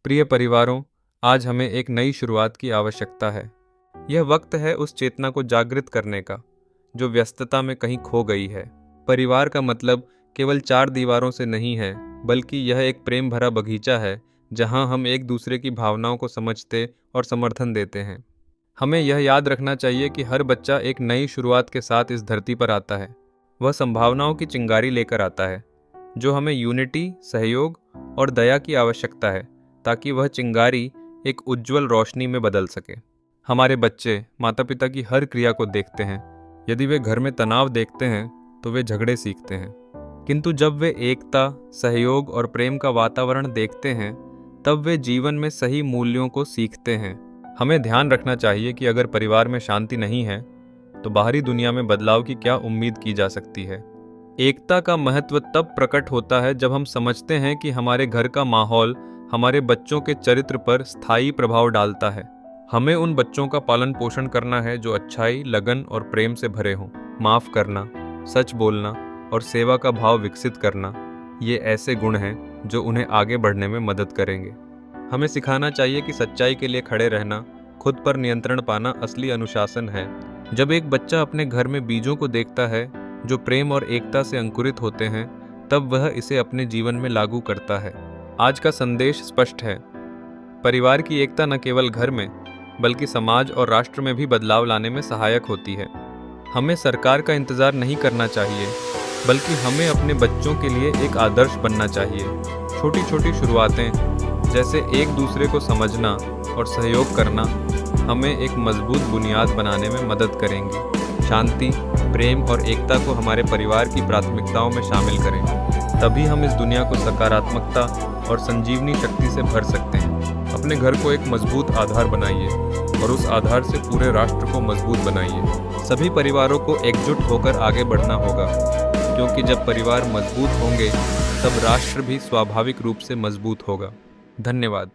प्रिय परिवारों, आज हमें एक नई शुरुआत की आवश्यकता है। यह वक्त है उस चेतना को जागृत करने का जो व्यस्तता में कहीं खो गई है। परिवार का मतलब केवल चार दीवारों से नहीं है, बल्कि यह एक प्रेम भरा बगीचा है जहां हम एक दूसरे की भावनाओं को समझते और समर्थन देते हैं। हमें यह याद रखना चाहिए कि हर बच्चा एक नई शुरुआत के साथ इस धरती पर आता है। वह संभावनाओं की चिंगारी लेकर आता है, जो हमें यूनिटी, सहयोग और दया की आवश्यकता है, ताकि वह चिंगारी एक उज्जवल रोशनी में बदल सके। हमारे बच्चे माता पिता की हर क्रिया को देखते हैं। यदि वे घर में तनाव देखते हैं तो वे झगड़े सीखते हैं, किंतु जब वे एकता, सहयोग और प्रेम का वातावरण देखते हैं तब वे जीवन में सही मूल्यों को सीखते हैं। हमें ध्यान रखना चाहिए कि अगर परिवार में शांति नहीं है तो बाहरी दुनिया में बदलाव की क्या उम्मीद की जा सकती है। एकता का महत्व तब प्रकट होता है जब हम समझते हैं कि हमारे घर का माहौल हमारे बच्चों के चरित्र पर स्थायी प्रभाव डालता है। हमें उन बच्चों का पालन पोषण करना है जो अच्छाई, लगन और प्रेम से भरे हों। माफ करना, सच बोलना और सेवा का भाव विकसित करना, ये ऐसे गुण हैं जो उन्हें आगे बढ़ने में मदद करेंगे। हमें सिखाना चाहिए कि सच्चाई के लिए खड़े रहना, खुद पर नियंत्रण पाना असली अनुशासन है। जब एक बच्चा अपने घर में बीजों को देखता है जो प्रेम और एकता से अंकुरित होते हैं, तब वह इसे अपने जीवन में लागू करता है। आज का संदेश स्पष्ट है। परिवार की एकता न केवल घर में बल्कि समाज और राष्ट्र में भी बदलाव लाने में सहायक होती है। हमें सरकार का इंतजार नहीं करना चाहिए, बल्कि हमें अपने बच्चों के लिए एक आदर्श बनना चाहिए। छोटी छोटी शुरुआतें जैसे एक दूसरे को समझना और सहयोग करना हमें एक मजबूत बुनियाद बनाने में मदद करेंगी। शांति, प्रेम और एकता को हमारे परिवार की प्राथमिकताओं में शामिल करें, तभी हम इस दुनिया को सकारात्मकता और संजीवनी शक्ति से भर सकते हैं। अपने घर को एक मजबूत आधार बनाइए और उस आधार से पूरे राष्ट्र को मजबूत बनाइए। सभी परिवारों को एकजुट होकर आगे बढ़ना होगा, क्योंकि जब परिवार मजबूत होंगे तब राष्ट्र भी स्वाभाविक रूप से मजबूत होगा। धन्यवाद।